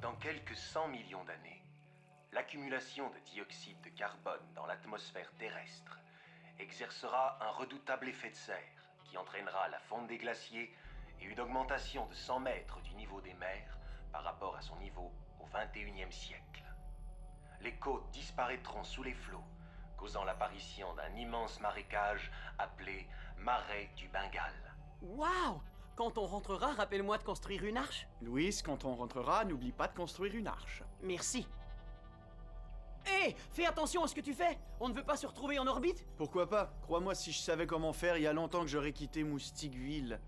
Dans quelques 100 millions d'années, l'accumulation de dioxyde de carbone dans l'atmosphère terrestre exercera un redoutable effet de serre qui entraînera la fonte des glaciers et une augmentation de 100 mètres du niveau des mers par rapport à son niveau au XXIe siècle. Les côtes disparaîtront sous les flots, causant l'apparition d'un immense marécage appelé Marais du Bengale. Waouh! Quand on rentrera, rappelle-moi de construire une arche. Louis, quand on rentrera, n'oublie pas de construire une arche. Merci. Hé! Fais attention à ce que tu fais! On ne veut pas se retrouver en orbite? Pourquoi pas? Crois-moi, si je savais comment faire, il y a longtemps que j'aurais quitté Moustiqueville.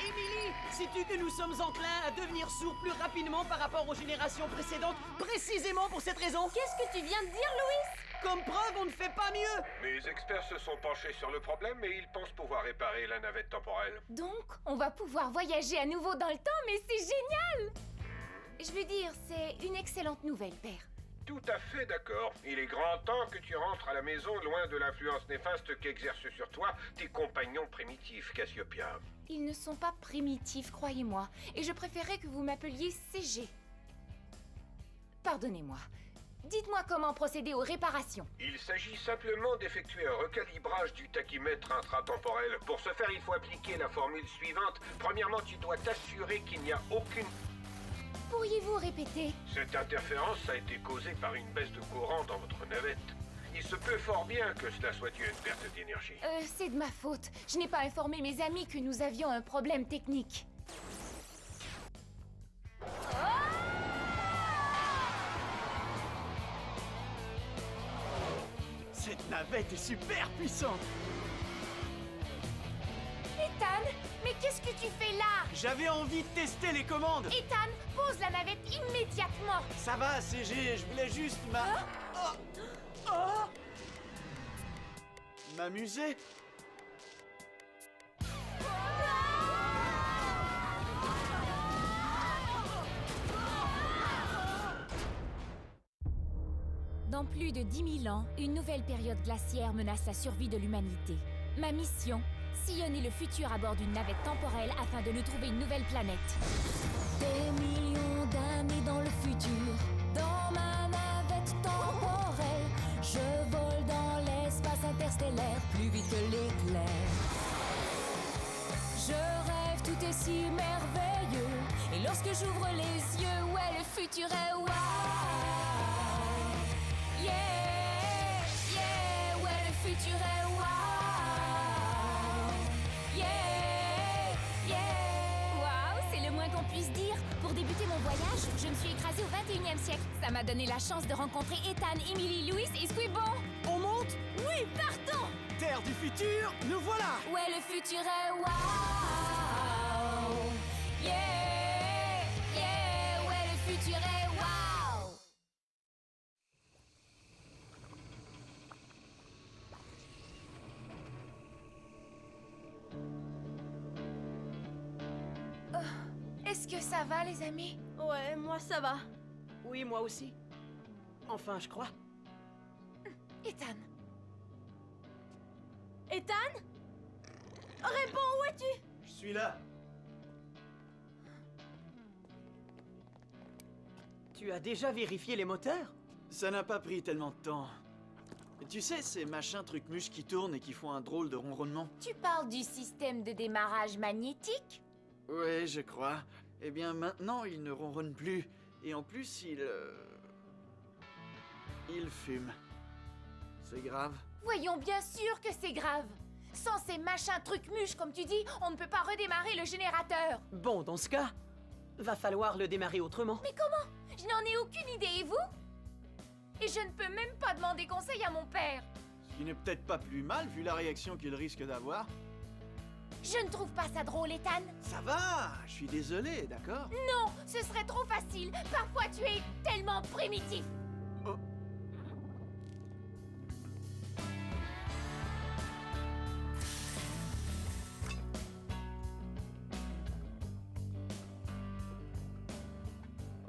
Émilie, sais-tu que nous sommes enclins à devenir sourds plus rapidement par rapport aux générations précédentes, précisément pour cette raison? Qu'est-ce que tu viens de dire, Louis? Comme preuve, on ne fait pas mieux! Les experts se sont penchés sur le problème et ils pensent pouvoir réparer la navette temporelle. Donc, on va pouvoir voyager à nouveau dans le temps, mais c'est génial! Je veux dire, c'est une excellente nouvelle, père. Tout à fait d'accord. Il est grand temps que tu rentres à la maison loin de l'influence néfaste qu'exercent sur toi tes compagnons primitifs, Cassiopeia. Ils ne sont pas primitifs, croyez-moi, et je préférais que vous m'appeliez CG. Pardonnez-moi. Dites-moi comment procéder aux réparations. Il s'agit simplement d'effectuer un recalibrage du tachymètre intratemporel. Pour ce faire, il faut appliquer la formule suivante. Premièrement, tu dois t'assurer qu'il n'y a aucune... Pourriez-vous répéter? Cette interférence a été causée par une baisse de courant dans votre navette. Il se peut fort bien que cela soit dû à une perte d'énergie. C'est de ma faute. Je n'ai pas informé mes amis que nous avions un problème technique. Cette navette est super puissante! Ethan, mais qu'est-ce que tu fais là? J'avais envie de tester les commandes! Ethan, pose la navette immédiatement! Ça va, CG, je voulais juste m'amuser. Dans plus de 10 000 ans, une nouvelle période glaciaire menace la survie de l'humanité. Ma mission, sillonner le futur à bord d'une navette temporelle afin de nous trouver une nouvelle planète. Des millions d'années dans le futur, dans ma navette temporelle, je vole dans l'espace interstellaire, plus vite que l'éclair. Je rêve, tout est si merveilleux, et lorsque j'ouvre les yeux, ouais, le futur est wow. Yeah, yeah, ouais, le futur est wow. Yeah, yeah. Wow, c'est le moins qu'on puisse dire. Pour débuter mon voyage, je me suis écrasée au XXIe siècle. Ça m'a donné la chance de rencontrer Ethan, Emily, Louis et Squibon. On monte? Oui, partons. Terre du futur, nous voilà! Ouais, le futur est wow. Yeah, yeah, ouais, le futur est wow. Est-ce que ça va, les amis? Ouais, moi ça va. Oui, moi aussi. Enfin, je crois. Ethan. Ethan? Réponds, où es-tu? Je suis là. Tu as déjà vérifié les moteurs? Ça n'a pas pris tellement de temps. Tu sais, ces machins trucs-muches qui tournent et qui font un drôle de ronronnement? Tu parles du système de démarrage magnétique? Ouais, je crois. Eh bien, maintenant, il ne ronronne plus. Et en plus, il fume. C'est grave. Voyons, bien sûr que c'est grave. Sans ces machins trucs-muches, comme tu dis, on ne peut pas redémarrer le générateur. Bon, dans ce cas, va falloir le démarrer autrement. Mais comment? Je n'en ai aucune idée, et vous? Et je ne peux même pas demander conseil à mon père. Ce qui n'est peut-être pas plus mal, vu la réaction qu'il risque d'avoir. Je ne trouve pas ça drôle, Ethan. Ça va, je suis désolé, d'accord? Non, ce serait trop facile. Parfois, tu es tellement primitif. Oh.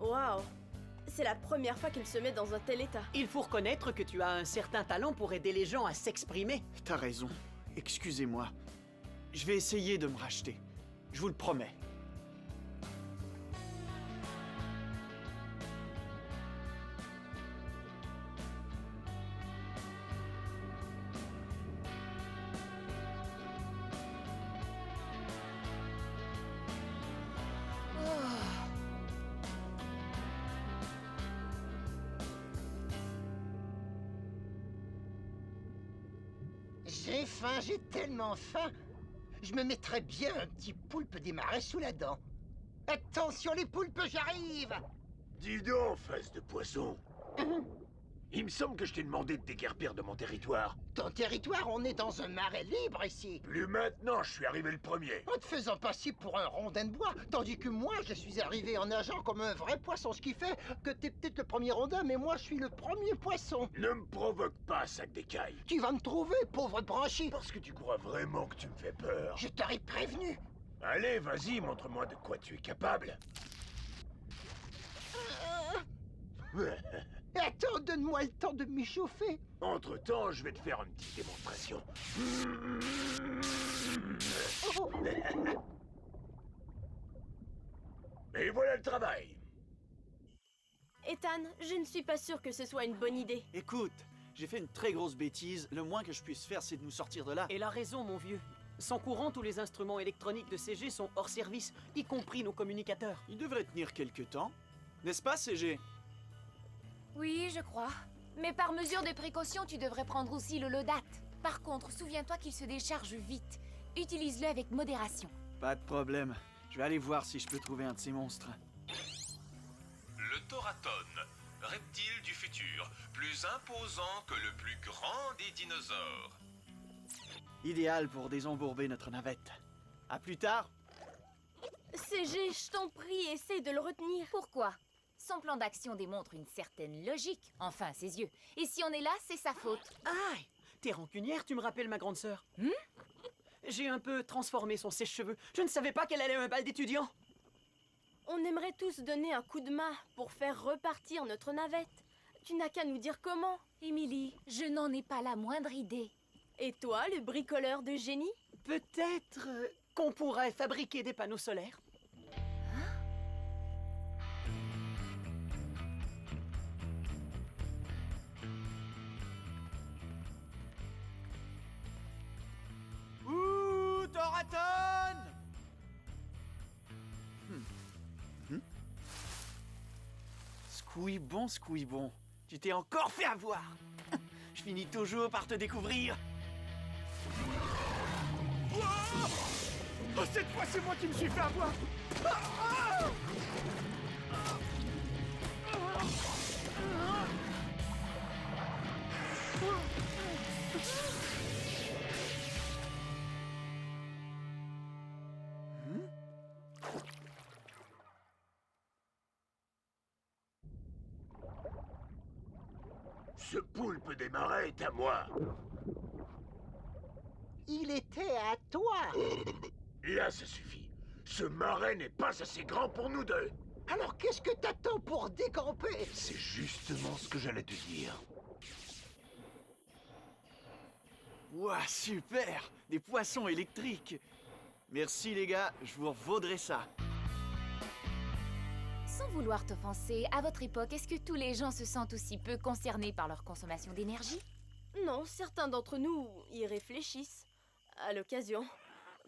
Waouh! C'est la première fois qu'elle se met dans un tel état. Il faut reconnaître que tu as un certain talent pour aider les gens à s'exprimer. T'as raison. Excusez-moi. Je vais essayer de me racheter. Je vous le promets. J'ai faim, j'ai tellement faim. Je me mettrais bien un petit poulpe des marais sous la dent. Attention les poulpes, j'arrive! Dis donc, face de poisson. Il me semble que je t'ai demandé de déguerpir de mon territoire. Ton territoire, on est dans un marais libre ici. Plus maintenant, je suis arrivé le premier. En te faisant passer pour un rondin de bois, tandis que moi, je suis arrivé en nageant comme un vrai poisson, ce qui fait que t'es peut-être le premier rondin, mais moi, je suis le premier poisson. Ne me provoque pas, sac d'écailles. Tu vas me trouver, pauvre branchi. Parce que tu crois vraiment que tu me fais peur. Je t'aurais prévenu. Allez, vas-y, montre-moi de quoi tu es capable. Attends, donne-moi le temps de m'échauffer. Entre-temps, je vais te faire une petite démonstration. Oh. Et voilà le travail. Ethan, je ne suis pas sûre que ce soit une bonne idée. Écoute, j'ai fait une très grosse bêtise. Le moins que je puisse faire, c'est de nous sortir de là. Elle a raison, mon vieux. Sans courant, tous les instruments électroniques de CG sont hors service, y compris nos communicateurs. Il devrait tenir quelque temps. N'est-ce pas, CG? Oui, je crois. Mais par mesure de précaution, tu devrais prendre aussi le Lodate. Par contre, souviens-toi qu'il se décharge vite. Utilise-le avec modération. Pas de problème. Je vais aller voir si je peux trouver un de ces monstres. Le Thoratone, reptile du futur, plus imposant que le plus grand des dinosaures. Idéal pour désembourber notre navette. À plus tard. CG, je t'en prie, essaye de le retenir. Pourquoi? Son plan d'action démontre une certaine logique, enfin à ses yeux. Et si on est là, c'est sa faute. Aïe! T'es rancunière, tu me rappelles ma grande sœur. J'ai un peu transformé son sèche-cheveux. Je ne savais pas qu'elle allait à un bal d'étudiants. On aimerait tous donner un coup de main pour faire repartir notre navette. Tu n'as qu'à nous dire comment. Émilie, je n'en ai pas la moindre idée. Et toi, le bricoleur de génie? Peut-être qu'on pourrait fabriquer des panneaux solaires. Ouh, Thoratone! Squeebon, tu t'es encore fait avoir! Je finis toujours par te découvrir. Oh, cette fois, c'est moi qui me suis fait avoir! Ce poulpe des marais est à moi. Il était à toi. Là, ça suffit. Ce marais n'est pas assez grand pour nous deux. Alors qu'est-ce que t'attends pour décamper? C'est justement ce que j'allais te dire. Ouah, super! Des poissons électriques! Merci les gars, je vous revaudrai ça. Sans vouloir t'offenser, à votre époque, est-ce que tous les gens se sentent aussi peu concernés par leur consommation d'énergie? Non, certains d'entre nous y réfléchissent. À l'occasion.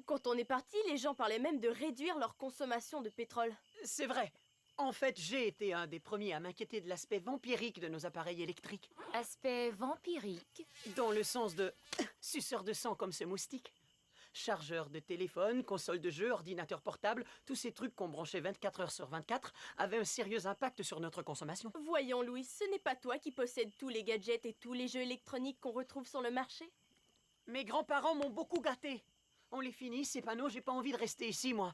Quand on est parti, les gens parlaient même de réduire leur consommation de pétrole. C'est vrai. En fait, j'ai été un des premiers à m'inquiéter de l'aspect vampirique de nos appareils électriques. Aspect vampirique? Dans le sens de suceur de sang comme ce moustique. Chargeur de téléphone, console de jeu, ordinateur portable, tous ces trucs qu'on branchait 24 heures sur 24 avaient un sérieux impact sur notre consommation. Voyons, Louis, ce n'est pas toi qui possèdes tous les gadgets et tous les jeux électroniques qu'on retrouve sur le marché? Mes grands-parents m'ont beaucoup gâté. On les finit, ces panneaux, j'ai pas envie de rester ici, moi.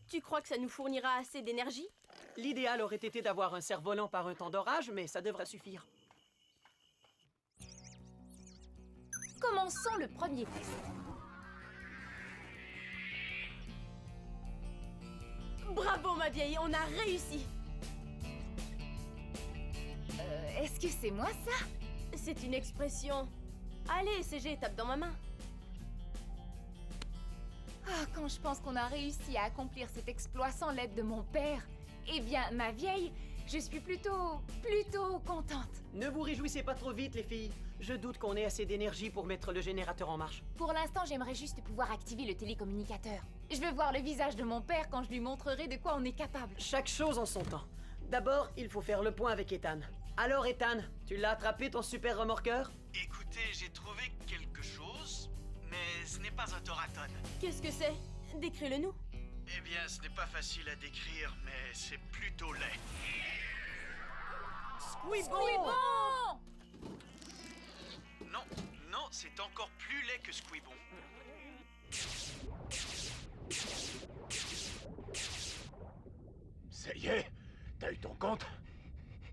Tu crois que ça nous fournira assez d'énergie? L'idéal aurait été d'avoir un cerf-volant par un temps d'orage, mais ça devrait suffire. Commençons le premier test. Bravo, ma vieille, on a réussi! Est-ce que c'est moi, ça? C'est une expression. Allez, CG, tape dans ma main. Ah, quand je pense qu'on a réussi à accomplir cet exploit sans l'aide de mon père, eh bien, ma vieille, je suis plutôt contente. Ne vous réjouissez pas trop vite, les filles. Je doute qu'on ait assez d'énergie pour mettre le générateur en marche. Pour l'instant, j'aimerais juste pouvoir activer le télécommunicateur. Je veux voir le visage de mon père quand je lui montrerai de quoi on est capable. Chaque chose en son temps. D'abord, il faut faire le point avec Ethan. Alors, Ethan, tu l'as attrapé ton super remorqueur? Écoutez, j'ai trouvé quelque chose, mais ce n'est pas un Toraton. Qu'est-ce que c'est? Décris-le-nous. Eh bien, ce n'est pas facile à décrire, mais c'est plutôt laid. Squibon! Non, non, c'est encore plus laid que Squibon. Ça y est, t'as eu ton compte?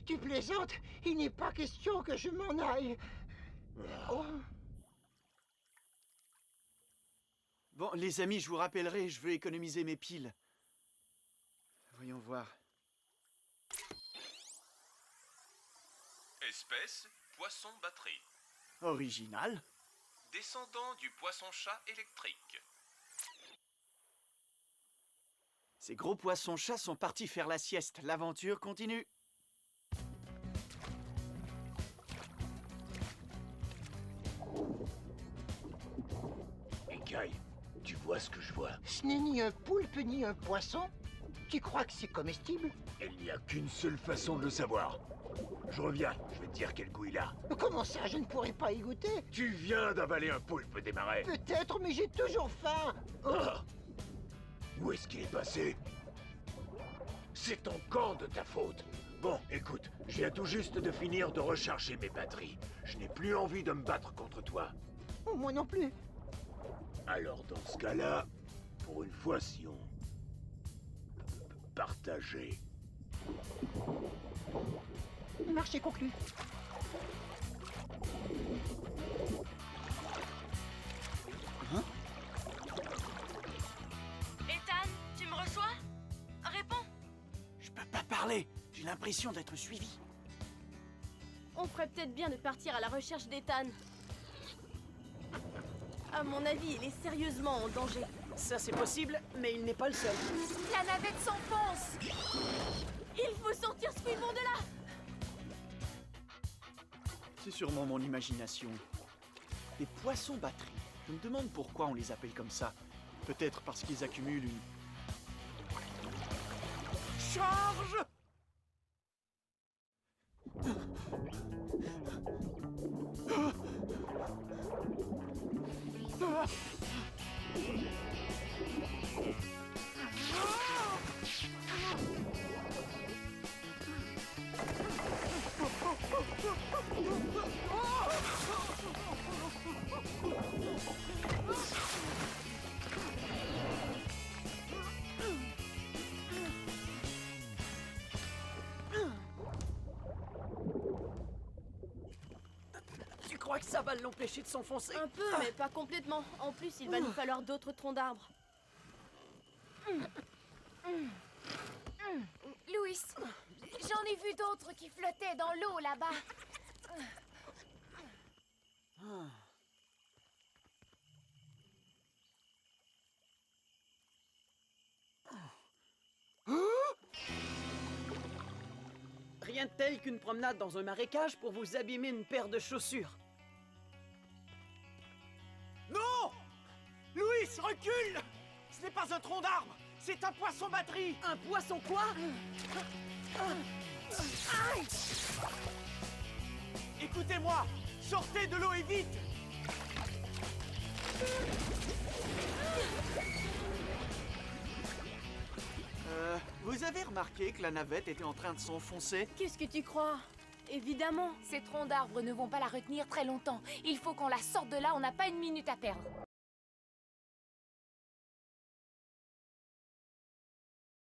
Tu plaisantes? Il n'est pas question que je m'en aille. Oh. Bon, les amis, je vous rappellerai, je veux économiser mes piles. Voyons voir. Espèce, poisson batterie. Original. Descendant du poisson-chat électrique. Ces gros poissons-chats sont partis faire la sieste. L'aventure continue. Ekai, tu vois ce que je vois? Ce n'est ni un poulpe ni un poisson. Tu crois que c'est comestible? Il n'y a qu'une seule façon de le savoir. Je reviens, je vais te dire quel goût il a. Comment ça, je ne pourrais pas y goûter? Tu viens d'avaler un poulpe des marais. Peut-être, mais j'ai toujours faim. Ah! Où est-ce qu'il est passé? C'est ton camp de ta faute. Bon, écoute, je viens tout juste de finir de recharger mes batteries. Je n'ai plus envie de me battre contre toi. Oh, moi non plus. Alors dans ce cas-là, pour une fois, si on partageait. Marché conclu. Ethan, tu me reçois? Réponds. Je peux pas parler. J'ai l'impression d'être suivi. On ferait peut-être bien de partir à la recherche d'Ethan. À mon avis, il est sérieusement en danger. Ça, c'est possible, mais il n'est pas le seul. La navette s'enfonce! Il faut sortir Squibon de là! C'est sûrement mon imagination. Des poissons batteries. Je me demande pourquoi on les appelle comme ça. Peut-être parce qu'ils accumulent une... charge! Tu crois que ça va l'empêcher de s'enfoncer? Un peu, mais pas complètement. En plus, il va nous falloir d'autres troncs d'arbres. Louis, j'en ai vu d'autres qui flottaient dans l'eau là-bas. Rien de tel qu'une promenade dans un marécage pour vous abîmer une paire de chaussures. Non! Louis, recule! Ce n'est pas un tronc d'arbre, c'est un poisson batterie! Un poisson quoi? Écoutez-moi! Sortez de l'eau et vite! Vous avez remarqué que la navette était en train de s'enfoncer? Qu'est-ce que tu crois? Évidemment. Ces troncs d'arbres ne vont pas la retenir très longtemps. Il faut qu'on la sorte de là, on n'a pas une minute à perdre.